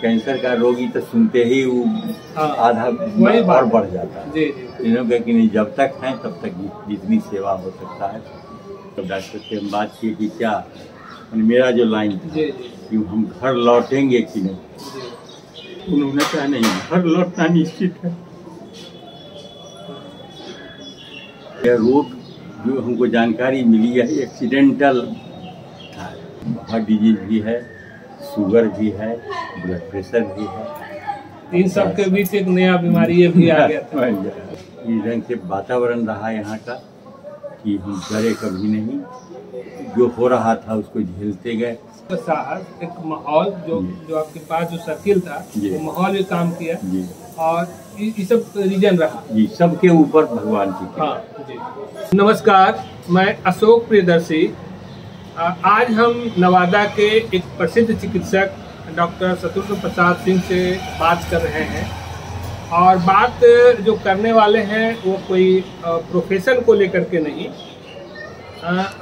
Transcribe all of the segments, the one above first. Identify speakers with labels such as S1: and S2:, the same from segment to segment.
S1: Cancer का रोगी तो सुनते ही वो आधा और बढ़ जाता है। इन्होंने कहा कि नहीं, जब तक हैं तब तक जितनी सेवा हो सकता है। तो डॉक्टर से हम बात की कि क्या मेरा जो लाइन था कि हम घर लौटेंगे कि नहीं। उन्होंने कहा नहीं, घर लौटना निश्चित है। यह रोग जो हमको जानकारी मिली है एक्सीडेंटल था। हार्ट डिजीज भी है, शुगर भी है, ब्लड प्रेशर भी है।
S2: इन सब के बीच एक नया बीमारी भी आ गया था।
S1: इस ढंग से वातावरण रहा यहाँ का कि हम डरे कभी नहीं, जो हो रहा था उसको झेलते गए।
S2: साहस एक माहौल जो आपके पास जो सर्किल था वो माहौल भी काम किया जी। और ये सब रीजन रहा
S1: जी, सबके ऊपर भगवान की।
S2: हाँ जी। नमस्कार, मैं अशोक प्रियदर्शी। आज हम नवादा के एक प्रसिद्ध चिकित्सक डॉक्टर शत्रुघ्न प्रसाद सिंह से बात कर रहे हैं। और बात जो करने वाले हैं वो कोई प्रोफेशन को लेकर के नहीं,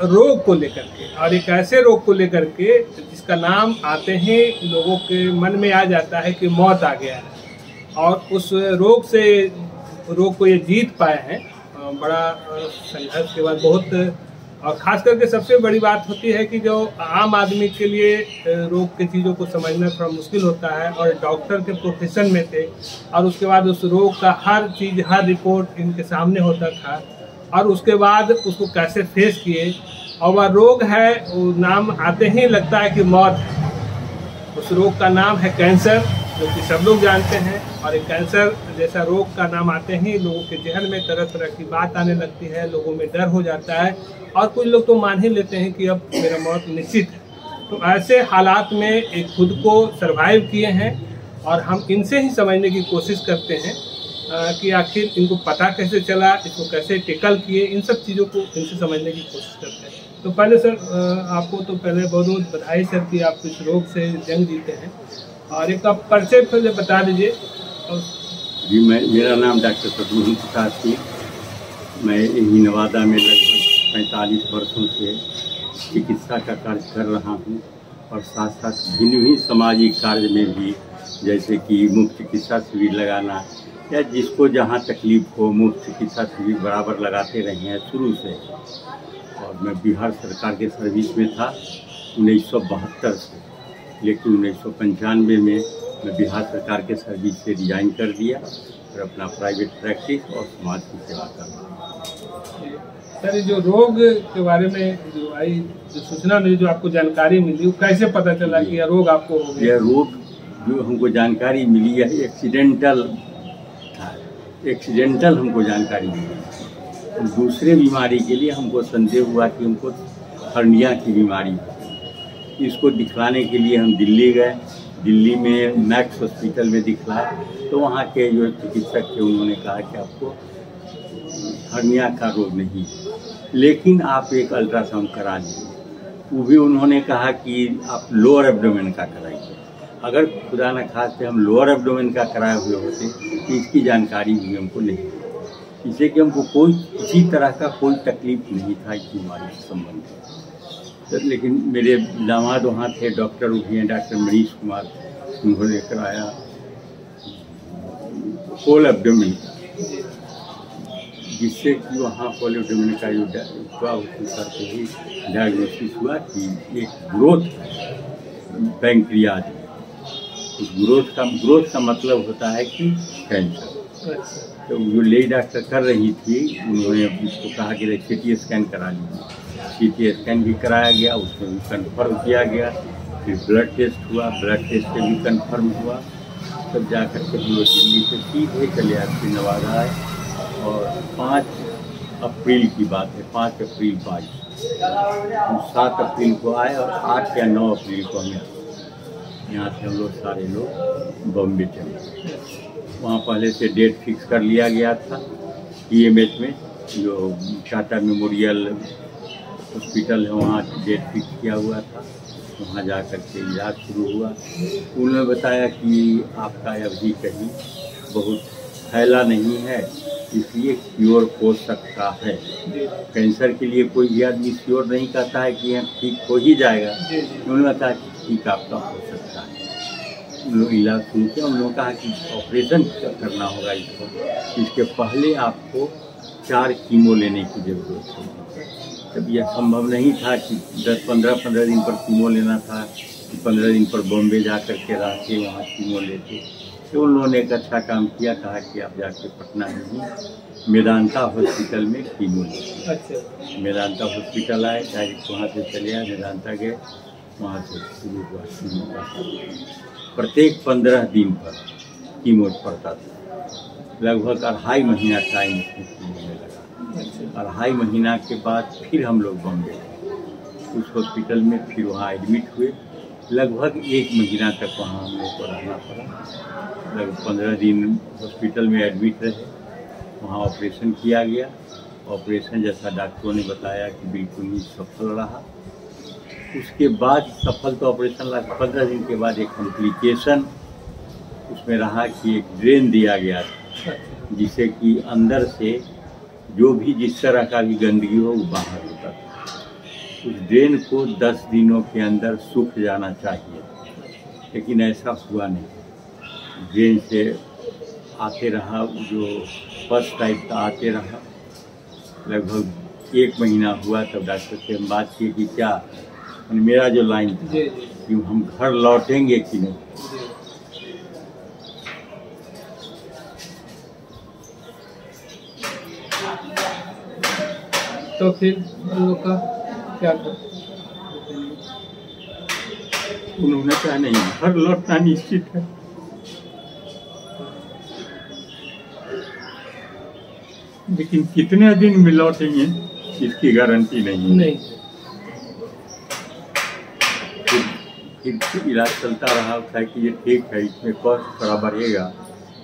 S2: रोग को लेकर के, और एक ऐसे रोग को लेकर के जिसका नाम आते ही लोगों के मन में आ जाता है कि मौत आ गया है। और उस रोग को ये जीत पाए हैं बड़ा संघर्ष के बाद बहुत। और खास करके सबसे बड़ी बात होती है कि जो आम आदमी के लिए रोग की चीज़ों को समझना थोड़ा मुश्किल होता है, और डॉक्टर के प्रोफेशन में थे और उसके बाद उस रोग का हर चीज़, हर रिपोर्ट इनके सामने होता था, और उसके बाद उसको कैसे फेस किए। और वह रोग है, वो नाम आते ही लगता है कि मौत है। उस रोग का नाम है कैंसर, जो कि सब लोग जानते हैं। और एक कैंसर जैसा रोग का नाम आते ही लोगों के जहन में तरह तरह की बात आने लगती है, लोगों में डर हो जाता है, और कुछ लोग तो मान ही लेते हैं कि अब मेरा मौत निश्चित है। तो ऐसे हालात में एक खुद को सर्वाइव किए हैं, और हम इनसे ही समझने की कोशिश करते हैं कि आखिर इनको पता कैसे चला, इसको कैसे टेकल किए, इन सब चीज़ों को इनसे समझने की कोशिश करते हैं। तो पहले सर, आपको तो पहले बहुत बहुत बधाई सर कि आप इस रोग से जंग जीते हैं। और एक आप परिचय फिर बता दीजिए।
S1: जी, मेरा नाम डॉक्टर शत्रुघ्न प्रसाद सिंह। मैं यही नवादा में लगभग 45 वर्षों से चिकित्सा का कार्य कर रहा हूँ, और साथ साथ भिन्न सामाजिक कार्य में भी, जैसे कि मुफ्त चिकित्सा शिविर लगाना, या जिसको जहाँ तकलीफ हो मुफ्त चिकित्सा शिविर बराबर लगाते रहे हैं शुरू से। और मैं बिहार सरकार के सर्विस में था 1972 से, लेकिन 1995 में मैं बिहार सरकार के सर्विस से रिजाइन कर दिया और अपना प्राइवेट प्रैक्टिस और समाज की सेवा कर रहा हूँ।
S2: सर, जो रोग के बारे में जो आई, जो सूचना मिली, जो आपको जानकारी मिली, वो कैसे पता चला कि यह रोग आपको हो गया?
S1: यह रोग जो हमको जानकारी मिली है एक्सीडेंटल था। एक्सीडेंटल हमको जानकारी मिली। दूसरे बीमारी के लिए हमको संदेह हुआ कि हमको हर्निया की बीमारी है। इसको दिखलाने के लिए हम दिल्ली गए। दिल्ली में मैक्स हॉस्पिटल में दिखलाए, तो वहाँ के जो चिकित्सक थे उन्होंने कहा कि आपको हर्निया का रोग नहीं है, लेकिन आप एक अल्ट्रासाउंड करा लीजिए। वो भी उन्होंने कहा कि आप लोअर एब्डोमेन का कराइए। अगर खुदा न खास्ते हम लोअर एब्डोमेन का कराए हुए होते तो इसकी जानकारी भी हमको नहीं, इससे कि हमको कोई किसी तरह का कोई तकलीफ नहीं था इस बीमारी से संबंधित। लेकिन मेरे दामाद वहाँ थे, डॉक्टर भी हैं, डॉक्टर मनीष कुमार, उन्होंने कराया होल एब्डोमेन का, जिससे कि वहाँ होल एब्डोमेन का जो हुआ उसके करके ही डायग्नोसिस हुआ कि एक ग्रोथ पैंक्रियाज में। उस ग्रोथ का मतलब होता है कि कैंसर। तो जो लेडी डॉक्टर कर रही थी, उन्होंने उसको कहा कि CT स्कैन करा लीजिए। CT स्कैन भी कराया गया, उसमें भी कन्फर्म किया गया। फिर ब्लड टेस्ट हुआ, ब्लड टेस्ट से भी कन्फर्म हुआ। तब जा कर के हम लोग दिल्ली से सीधे चले आते नवादा आए, और 5 अप्रैल की बात है, 5 अप्रैल 22 हम 7 अप्रैल को आए, और 8 या 9 अप्रैल को हमें यहाँ से हम लोग सारे लोग बॉम्बे चले। वहाँ पहले से डेट फिक्स कर लिया गया था EMH में, जो टाटा मेमोरियल हॉस्पिटल है, वहाँ डेट फिक्स किया हुआ था। वहाँ जा कर के इलाज शुरू हुआ। उन्होंने बताया कि आपका अभी कहीं बहुत फैला नहीं है, इसलिए क्योर हो सकता है। कैंसर के लिए कोई भी आदमी श्योर नहीं कहता है कि यह ठीक हो ही जाएगा। उन्होंने कहा कि ठीक आपका हो सकता है। उन लोग इलाज शुरू किया। उन लोगों कहा कि ऑपरेशन करना होगा इसको, इसके पहले आपको 4 कीमो लेने की जरूरत है। तब यह संभव नहीं था कि 10-15 दिन पर कीमो लेना था, कि 15 दिन पर बॉम्बे जा कर के रह के वहाँ कीमो लेते। तो उन लोगों ने एक अच्छा काम किया, कहा कि आप जाके पटना में मेदांता हॉस्पिटल में कीमो लेते।
S2: अच्छा।
S1: मेदांता हॉस्पिटल आए, डायरेक्ट वहाँ से चले आए, मेदांता गए, वहाँ से शुरू हुआ कीमो का। प्रत्येक 15 दिन पर कीमो पड़ता था। लगभग 2.5 महीना टाइम उसमें कीमो में लगा। 2.5 महीना के बाद फिर हम लोग बॉम्बे गए उस हॉस्पिटल में, फिर वहाँ एडमिट हुए। लगभग 1 महीना तक वहाँ हम लोग को रहना पड़ा। लगभग 15 दिन हॉस्पिटल में एडमिट रहे। वहाँ ऑपरेशन किया गया। ऑपरेशन जैसा डॉक्टरों ने बताया कि बिल्कुल ही सफल रहा। उसके बाद सफल तो ऑपरेशन लगा, 15 दिन के बाद एक कॉम्प्लिकेशन उसमें रहा कि एक ड्रेन दिया गया था, जिससे कि अंदर से जो भी जिस तरह का भी गंदगी हो वो बाहर होता था। उस ड्रेन को 10 दिनों के अंदर सूख जाना चाहिए, लेकिन ऐसा हुआ नहीं। ड्रेन से आते रहा, जो पस टाइप का आते रहा। लगभग 1 महीना हुआ तब डॉक्टर से हम बात की कि क्या मेरा जो लाइन था कि हम घर लौटेंगे कि नहीं।
S2: तो फिर उन लोग का क्या था?
S1: उन्होंने कहा नहीं, घर लौटना निश्चित है। लेकिन कितने दिन में लौटेंगे इसकी गारंटी नहीं है। फिर इलाज चलता रहा था कि ये ठीक है, इसमें कॉस्ट थोड़ा बढ़ेगा,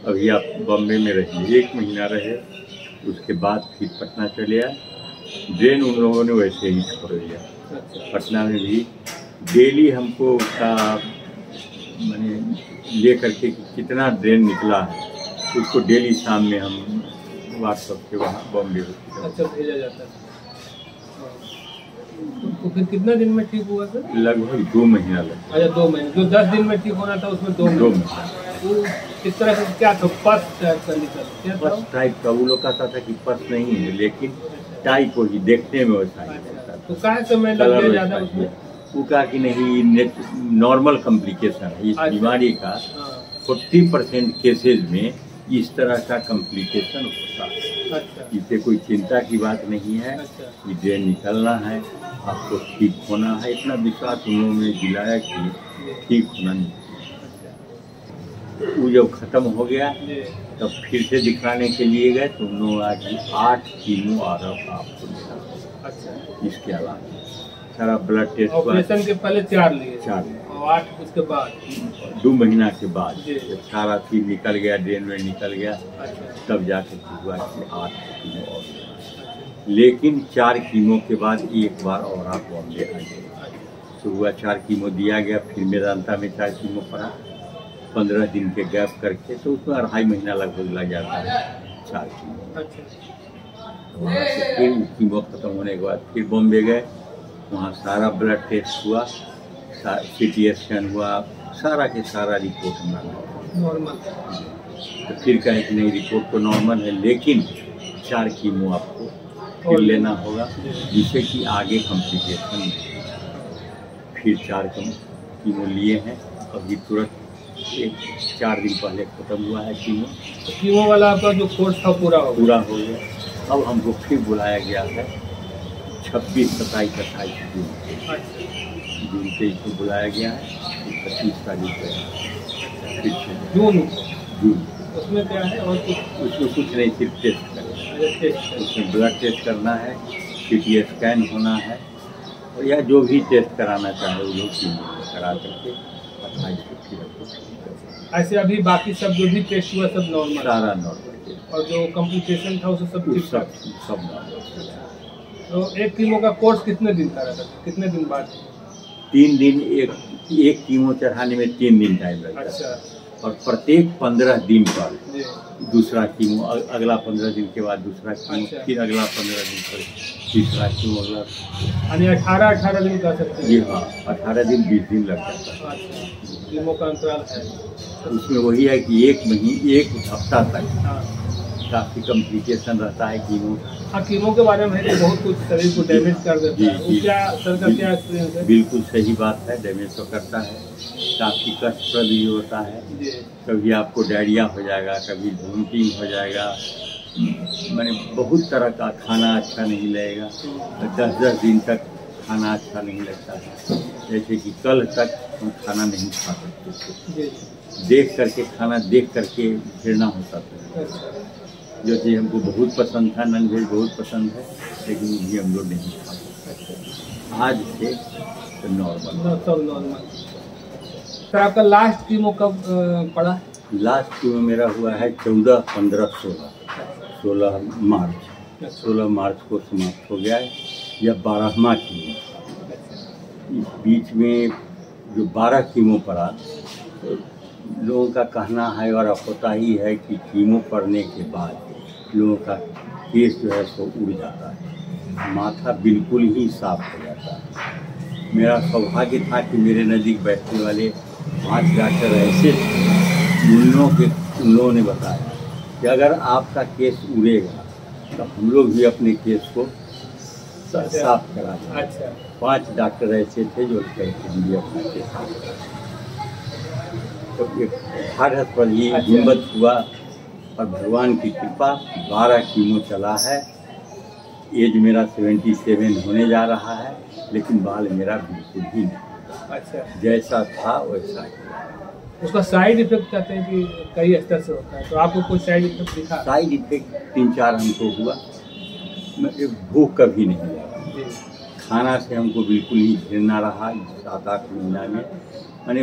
S1: अभी आप बॉम्बे में रहिए। 1 महीना रहे, उसके बाद फिर पटना चले आए। ड्रेन उन लोगों ने वैसे ही छोड़ दिया। पटना में भी डेली हमको उसका मैंने ले करके कितना ड्रेन निकला है उसको डेली शाम में हम व्हाट्सएप के वहाँ बॉम्बे
S2: अच्छा भेजा जाता है। तो फिर कितना दिन में ठीक हुआ सर?
S1: लगभग 2 महीना लगा।
S2: अच्छा 2 महीने, जो 10 दिन में ठीक होना था उसमें 2 महीने। वो किस तरह का क्या था? पस टाइप का निकल
S1: पस टाइप का। वो लोग कहता था कि पस नहीं है, लेकिन टाइप होगी, देखने में वैसा ही होता था।
S2: तो क्या समय लग गया ज़्यादा उसमें?
S1: वो कहा कि नहीं, नॉर्मल कॉम्प्लिकेशन है इस बीमारी का। 40% केसेज में इस तरह का कॉम्प्लिकेशन होता है। इससे कोई चिंता की बात नहीं है। कि ड्रेन निकलना है, आपको ठीक होना है। इतना विश्वास उन लोगों ने दिलाया कि ठीक होना नहीं। वो जब खत्म हो गया तब फिर से दिखाने के लिए गए तो उन लोगों आज 8 कीमो आपको लेना। इसके अलावा सारा ब्लड टेस्ट
S2: ऑपरेशन के पहले 4 लिए,
S1: 4
S2: और 8 उसके बाद
S1: 2 महीना के बाद जब सारा चीज निकल गया, ड्रेन में निकल गया, तब जाके हुआ कि 8 कीमो और। लेकिन 4 कीमो के बाद एक बार और आप बॉम्बे आए तो हुआ 4 कीमो दिया गया। फिर मेदांता में 4 कीमो पड़ा 15 दिन के गैप करके, तो उसमें 2.5 महीना लगभग लग जाता है 4 कीमो। वहाँ से फिर कीमो खत्म होने के बाद फिर बॉम्बे गए। वहाँ सारा ब्लड टेस्ट हुआ, CT स्कैन हुआ, सारा के सारा रिपोर्ट हमारा
S2: नॉर्मल।
S1: तो फिर कहे कि नहीं, रिपोर्ट तो नॉर्मल है, लेकिन 4 कीमो आपको फिर लेना होगा, जिससे कि आगे कॉम्प्लिकेशन नहीं। फिर 4 कीमो लिए हैं। अभी तुरंत 4 दिन पहले ख़त्म हुआ है कीमो।
S2: तो कीमो वाला आपका जो कोर्स था पूरा हो
S1: गया। अब हमको फिर बुलाया गया है 26, 27, 28 जून से इसको बुलाया गया है। 25 तारीख को
S2: जून।
S1: उसमें
S2: क्या है और
S1: उसमें कुछ नहीं, सिर्फ टेस्ट करें। उसमें ब्लड टेस्ट करना है, CT स्कैन होना है, और या जो भी टेस्ट कराना चाहे वो लोग करा करके 28 को फिर।
S2: ऐसे अभी बाकी सब जो भी टेस्ट हुआ सब नॉर्मल?
S1: सारा नॉर्मल।
S2: और जो कॉम्प्लिकेशन था उसे सब
S1: नॉर्मल।
S2: तो 1 कीमो का कोर्स कितने दिन का रहता था? कितने दिन बाद?
S1: 3 दिन। एक कीमो चढ़ाने में 3 दिन टाइम लगता है। और प्रत्येक 15 दिन पर दूसरा कीमो, अगला 15 दिन के बाद दूसरा कीमो,
S2: अच्छा।
S1: फिर अगला 15 दिन पर तीसरा कीमो, अगला।
S2: यानी 18 दिन कर सकते हैं?
S1: जी हाँ, 18 दिन 20 दिन लग जाता है।
S2: अच्छा, कीमो का अंतराल है।
S1: तो उसमें वही है कि एक हफ्ता तक
S2: हाँ
S1: काफ़ी कॉम्प्लिकेशन रहता है कीमो।
S2: हाँ, कीमो के बारे में तो बहुत कुछ शरीर को डैमेज कर देता है।
S1: जी,
S2: वो क्या सर का क्या एक्सपीरियंस है?
S1: बिल्कुल सही बात है, डैमेज तो करता है, काफ़ी कष्टप्रद भी होता है।
S2: जी
S1: कभी आपको डायरिया हो जाएगा, कभी वोमिटिंग हो जाएगा, मैंने बहुत तरह का खाना अच्छा नहीं लगेगा, 10-10 दिन तक खाना अच्छा नहीं लगता है। जैसे कि कल तक हम खाना नहीं खा सकते थे,
S2: जी।
S1: देख करके खाना देख करके घृणा होता था।
S2: अच्छा,
S1: जो चीज़ हमको बहुत पसंद था, नॉन वेज बहुत पसंद है, लेकिन ये हम लोग नहीं खा सकते। आज से तो नॉर्मल।
S2: सब नॉर्मल। सर आपका लास्ट कीमो कब पड़ा?
S1: लास्ट कीमो मेरा हुआ है 14, 15, 16 मार्च। 16 मार्च को समाप्त हो गया है, यह 12वां कीमो। इस बीच में जो 12 कीमो पड़ा, तो लोगों का कहना है और होता ही है कि कीमो पड़ने के बाद लोगों का केस जो है सो उड़ जाता है, माथा बिल्कुल ही साफ हो जाता है। मेरा सौभाग्य था कि मेरे नज़दीक बैठने वाले 5 डॉक्टर ऐसे थे, उन लोगों ने बताया कि अगर आपका केस उड़ेगा तो हम लोग भी अपने केस को साफ करा दें।
S2: अच्छा,
S1: 5 डॉक्टर ऐसे थे जो कहते हैं अपना केस। तो एक हार्ट पर ही हिम्मत हुआ और भगवान की कृपा 12 कीमो चला है। एज मेरा 77 होने जा रहा है, लेकिन बाल मेरा बिल्कुल ही नहीं।
S2: अच्छा,
S1: जैसा था वैसा ही।
S2: उसका साइड इफेक्ट कहते हैं कि कई स्तर से होता है, तो आपको कोई साइड इफेक्ट दिखा?
S1: साइड इफेक्ट 3-4 हमको हुआ। मैं भूख कभी नहीं लगा,
S2: जी।
S1: खाना से हमको बिल्कुल ही घृणा रहा। 7-8 महीना में मैंने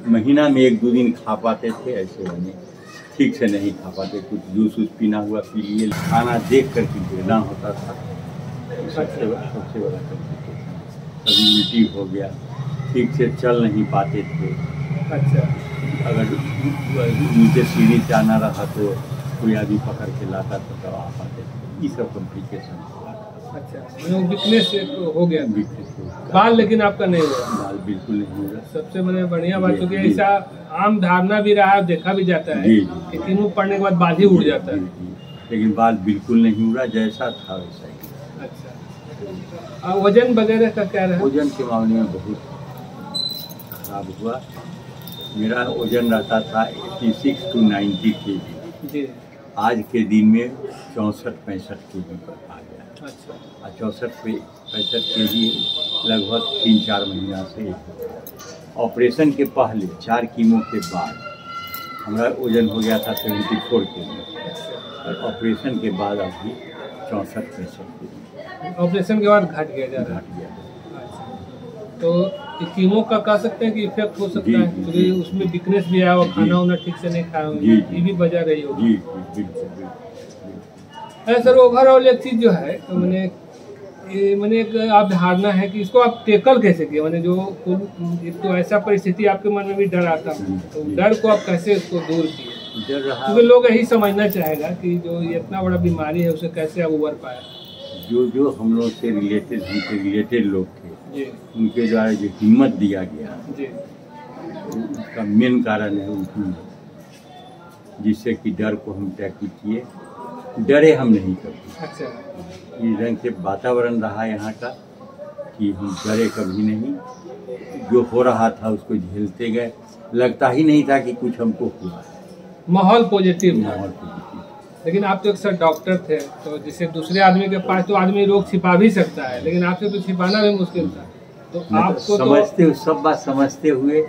S1: महीना में 1-2 दिन खा पाते थे, ऐसे मैंने ठीक से नहीं खा पाते। कुछ जूस पीना हुआ पी लिए, खाना देख कर के घृणा होता था। सबसे बड़ा कॉम्प्लिकेशन। कभी उल्टी हो गया, ठीक से चल नहीं पाते थे।
S2: अच्छा,
S1: अगर नीचे सीढ़ी से आना रहा तो कोई आदमी पकड़ के लाता था तब आ पाते थे। ये सब कॉम्प्लिकेशन हुआ।
S2: अच्छा, वीकनेस हो गया।
S1: वीकनेस हुआ।
S2: बाल लेकिन आपका नहीं हुआ?
S1: बाल बिल्कुल नहीं हुआ।
S2: सबसे मैंने बढ़िया बात, क्योंकि
S1: जी।
S2: ऐसा आम धारणा भी रहा है, देखा भी जाता है
S1: जी,
S2: कि कीमो पड़ने के बाद बाल ही उड़ जाता है।
S1: जी। लेकिन बाल बिल्कुल नहीं उड़ा, जैसा था वैसा ही।
S2: अच्छा, और वजन वगैरह का क्या रहा?
S1: वजन के मामले में बहुत खराब हुआ। मेरा वजन रहता था 86 to 90 kg।
S2: जी।
S1: आज के दिन में 64-65 kg पर आ गया।
S2: अच्छा,
S1: और 64-65 kg लगभग 3-4 महीना से। ऑपरेशन के पहले 4 कीमो के बाद हमारा वजन हो गया था 74 kg, और ऑपरेशन के बाद अभी 64-65 kg
S2: ऑपरेशन के बाद घट गया ज़्यादा।
S1: घट गया।
S2: तो कीमो का कह सकते हैं कि इफेक्ट हो सकता
S1: जी,
S2: है,
S1: जी,
S2: क्योंकि
S1: जी।
S2: उसमें वीकनेस भी आया और खाना वाना ठीक से नहीं खाया होंगे,
S1: जी, जी।
S2: ये भी वजह रही होगी।
S1: जी बिल्कुल।
S2: सर ओवरऑल एक चीज़ जो है, तो मैंने एक आप धारणा है कि इसको आप टेकल कैसे किए, मैंने जो एक तो ऐसा परिस्थिति आपके मन में भी डर आता है, तो डर को आप कैसे इसको दूर किए?
S1: डर रहा।
S2: क्योंकि लोग यही समझना चाहेगा कि जो ये इतना बड़ा बीमारी है उसे कैसे आप उबर पाए।
S1: जो हम लोग से रिलेटेड, हमसे रिलेटेड लोग थे,
S2: जी
S1: उनके द्वारा जो हिम्मत दिया गया,
S2: जी।
S1: उसका मेन कारण है उनकी हिम्मत, जिससे कि डर को हम टैकल किए। डरे हम नहीं कभी।
S2: अच्छा,
S1: इस ढंग से वातावरण रहा यहाँ का कि हम डरे कभी नहीं। जो हो रहा था उसको झेलते गए, लगता ही नहीं था कि कुछ हमको हुआ।
S2: माहौल पॉजिटिव था।
S1: माहौल पॉजिटिव।
S2: लेकिन आप तो अक्सर डॉक्टर थे, तो जैसे दूसरे आदमी के पास तो आदमी रोग छिपा भी सकता है, लेकिन आपसे तो छिपाना भी मुश्किल था। तो आपको
S1: समझते हुए, सब बात समझते हुए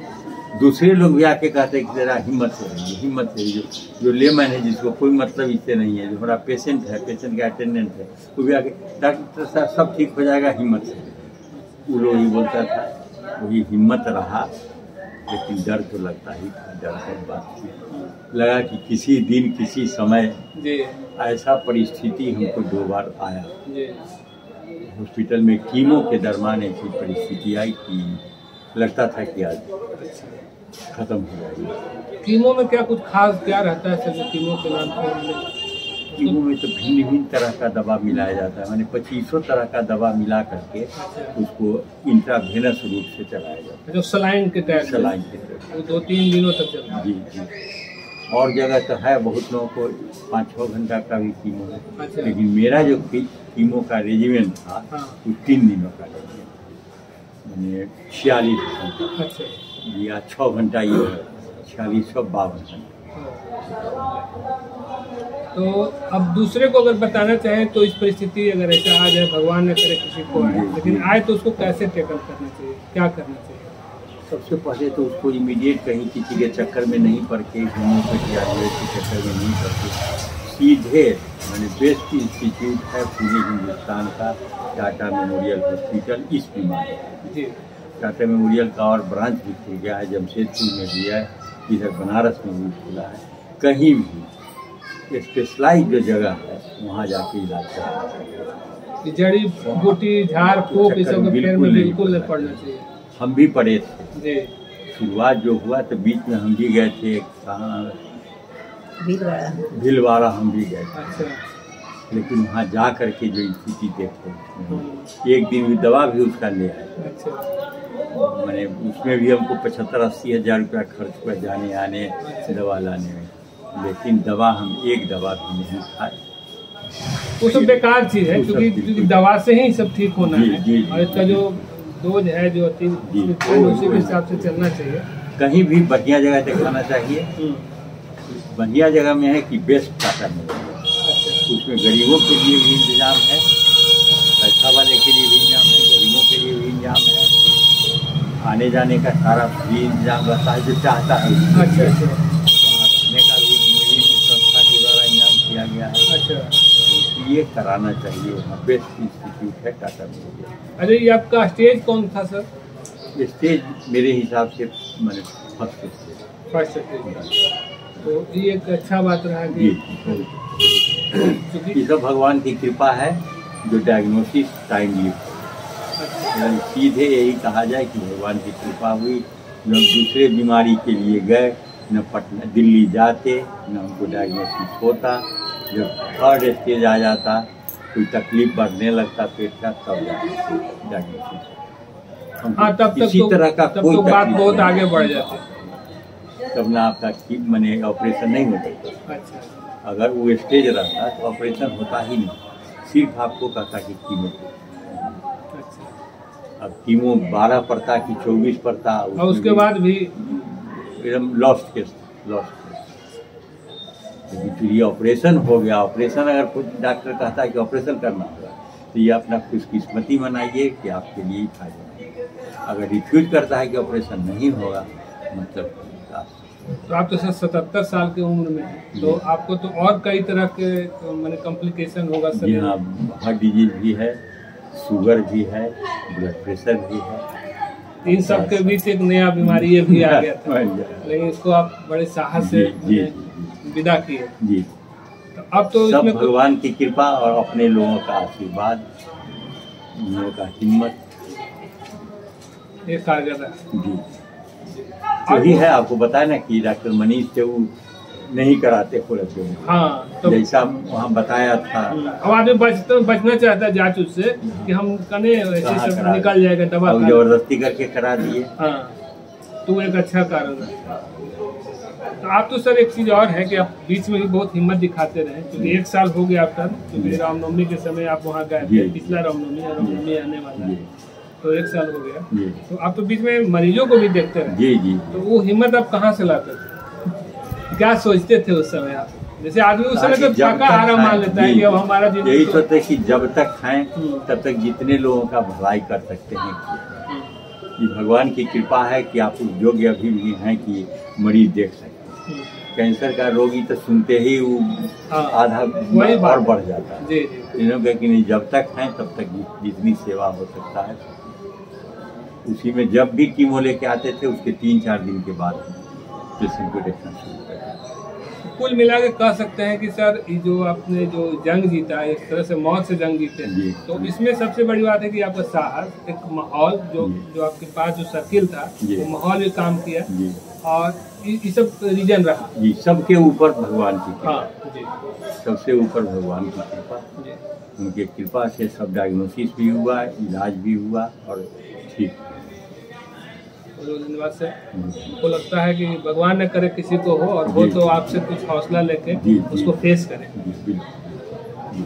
S1: दूसरे लोग भी आके कहते कि तेरा हिम्मत से रही, हिम्मत से। जो लेमैन है, जिसको कोई मतलब इससे नहीं है, जो हमारा पेशेंट है, पेशेंट का अटेंडेंट है, वो भी आके डॉक्टर साहब सब ठीक हो जाएगा, हिम्मत से। वो लोग ही बोलता था, वही हिम्मत रहा। लेकिन डर तो लगता ही था, डर की बात थी। लगा कि किसी दिन किसी समय
S2: जी
S1: ऐसा परिस्थिति हमको 2 बार आया।
S2: जी।
S1: हॉस्पिटल में कीमो के दरमियान ऐसी परिस्थिति आई कि लगता था कि आज खत्म हो जाएगी।
S2: कीमो में क्या कुछ खास क्या रहता है सर, कीमो के नाम पर?
S1: कीमो में तो भिन्न भिन्न तरह का दवा मिलाया जाता है, मैंने 2500 तरह का दवा मिला करके उसको इंट्रावेनस रूप से चलाया जाता है।
S2: जो सलाइन के टाइप,
S1: सलाइन के टाइप
S2: वो 2-3 दिनों तक चलता है।
S1: जी जी। और जगह तो है, बहुत लोगों को 5-6 घंटा का भी कीमो है।
S2: अच्छा।
S1: लेकिन मेरा जो कीमो का रेजिमेंट था वो 3 दिनों का रेजिमेंट, मैंने 46 घंटा।
S2: अच्छा।
S1: या 6 घंटा ये 46-52 घंटा।
S2: तो अब दूसरे को अगर बताना चाहे तो इस परिस्थिति अगर ऐसा आ जाए, भगवान न करे किसी को आए, लेकिन आए तो उसको कैसे टैकल करना चाहिए, क्या करना चाहिए?
S1: सबसे पहले तो उसको इमीडिएट कहीं किसी के चक्कर में नहीं पड़ के, होम्योपैथी आयुर्वेद के चक्कर में नहीं पड़ के, सीधे मैंने बेस्ट इंस्टीट्यूट है पूरे हिंदुस्तान का, टाटा मेमोरियल हॉस्पिटल इस बीमारी जी। टाटा मेमोरियल का और ब्रांच भी खुल गया है, जमशेदपुर में भी है, इधर बनारस में भी खुला है। कहीं भी स्पेशलाइज जो जगह है वहाँ जाके इलाज करना चाहिए।
S2: जड़ी बूटी झाड़ फूक इस सब के पैर में बिल्कुल नहीं पड़ना चाहिए। हम
S1: भी पड़े थे
S2: जी।
S1: शुरुआत जो हुआ तो बीच में हम भी गए थे, भीलवाड़ा हम भी गए थे।
S2: अच्छा।
S1: लेकिन वहाँ जा करके जो स्थिति देखते एक दिन भी दवा भी उसका ले आए।
S2: अच्छा।
S1: मैंने उसमें भी हमको 75-80 हज़ार रुपया खर्च हुआ जाने आने दवा लाने में, लेकिन दवा हम एक दवा भी नहीं खाए।
S2: वो सब बेकार चीज़ है, क्योंकि दवा से ही सब ठीक होना है। और इसका जो डोज है जो उसी के हिसाब से चलना चाहिए।
S1: कहीं भी बढ़िया जगह से खाना चाहिए। बढ़िया जगह में है कि बेस्ट टाटा में, उसमें गरीबों के लिए भी इंतजाम है, पैसा वाले के लिए भी इंतजाम है, गरीबों के लिए भी इंतजाम है, आने जाने का सारा भी इंतजाम रहता है जो चाहता है।
S2: अच्छा।
S1: वहाँ रहने का भी विभिन्न संस्था के द्वारा इंतजाम किया गया है।
S2: अच्छा।
S1: इसलिए कराना चाहिए, वहाँ बेस्ट इंस्टीट्यूट है टाटा में।
S2: अरे ये आपका स्टेज कौन था सर?
S1: स्टेज मेरे हिसाब से मैंने फर्स्ट स्टेज।
S2: तो ये एक अच्छा बात रहा कि
S1: ये सब भगवान की कृपा है जो डायग्नोसिस टाइमली। सीधे यही कहा जाए कि भगवान की कृपा हुई। न दूसरे बीमारी के लिए गए, न पटना दिल्ली जाते, न हमको डायग्नोसिस होता। जब थर्ड स्टेज आ जाता, कोई तकलीफ बढ़ने लगता पेट का, तब डायग्नोसिस।
S2: हाँ, तब
S1: किसी तरह का कोई
S2: बात बहुत आगे बढ़ जाती,
S1: तब ना आपका मैंने ऑपरेशन नहीं होता।
S2: अच्छा।
S1: अगर वो स्टेज रहता तो ऑपरेशन होता ही नहीं, सिर्फ आपको कहता कि कीमो। अच्छा। अब कीमो 12 पड़ता कि 24 पड़ता,
S2: और उसके बाद भी
S1: एकदम लॉस्ट केस। लेकिन फिर ये ऑपरेशन हो गया। ऑपरेशन अगर कुछ डॉक्टर कहता है कि ऑपरेशन करना होगा, तो ये अपना खुशकिस्मती मनाइए कि आपके लिए ही फायदा। अगर रिफ्यूज करता है कि ऑपरेशन नहीं होगा, मतलब
S2: तो आप तो सर 77 साल की उम्र में हैं, तो आपको तो और कई तरह के माने कॉम्प्लिकेशन होगा सर।
S1: जी हाँ, हार्ट डिजीज भी है, शुगर भी है, ब्लड प्रेशर भी है।
S2: इन सब के बीच एक नया बीमारी ये भी आ गया था, लेकिन इसको आप बड़े साहस से विदा किए।
S1: जी।
S2: तो अब तो
S1: सब
S2: इसमें
S1: भगवान की कृपा और अपने लोगों का आशीर्वाद, उन लोगों का हिम्मत
S2: ये कारगर है।
S1: जी। वही है, आपको बताया ना कि डॉक्टर मनीष थे, वो नहीं कराते खुलते।
S2: हाँ, तो
S1: जैसा वहाँ बताया था।
S2: अब आदमी बचना चाहता है जांच उससे कि हम कने ऐसे सब निकल जाएगा दवा,
S1: जबरदस्ती करके करा दिए।
S2: हाँ, तो एक अच्छा कारण है। तो आप तो सर एक चीज़ और है कि आप बीच में भी बहुत हिम्मत दिखाते रहे, क्योंकि 1 साल हो गया आपका, क्योंकि रामनवमी के समय आप वहाँ गए थे, पिछला रामनवमी आने वाला है, तो 1 साल हो गया। तो आप तो बीच में मरीजों को भी देखते रहे।
S1: जी जी।
S2: तो वो हिम्मत आप कहाँ से लाते थे, क्या सोचते थे उस समय आप? जैसे आदमी उस समय तो शाकाहार मान लेता है कि अब हमारा
S1: यही सोचते कि जब तक खाएं तब तक जितने लोगों का भलाई कर सकते हैं। कि भगवान की कृपा है कि आप उस योग्य अभी भी हैं कि मरीज देख सकते हैं। कैंसर का रोगी तो सुनते ही वो आधा और बढ़ जाता है। इन्होंने कि नहीं, जब तक हैं तब तक जितनी सेवा हो सकता है। उसी में जब भी कीमो लेके आते थे उसके 3-4 दिन के बाद पेशेंट को देखना शुरू कर दिया।
S2: कुल मिला के कह सकते हैं कि सर ये जो आपने जो जंग जीता है, एक तरह से मौत से जंग जीते
S1: जी।
S2: हैं, तो इसमें सबसे बड़ी बात है कि आपका साहस, एक माहौल जो आपके पास जो सर्किल था
S1: जी।
S2: वो माहौल भी काम किया
S1: जी
S2: और ये सब रीजन रहा।
S1: जी, सबके ऊपर भगवान की कृपा।
S2: हाँ जी
S1: सबसे ऊपर भगवान की कृपा,
S2: जी।
S1: उनकी कृपा से सब डायग्नोसिस भी हुआ, इलाज भी हुआ और ठीक।
S2: बहुत धन्यवाद सर। हमको लगता है कि भगवान न करे किसी को हो, और हो
S1: जी।
S2: तो आपसे कुछ हौसला लेके
S1: जी, जी।
S2: उसको फेस करें।
S1: जी, बिल्कुल। जी।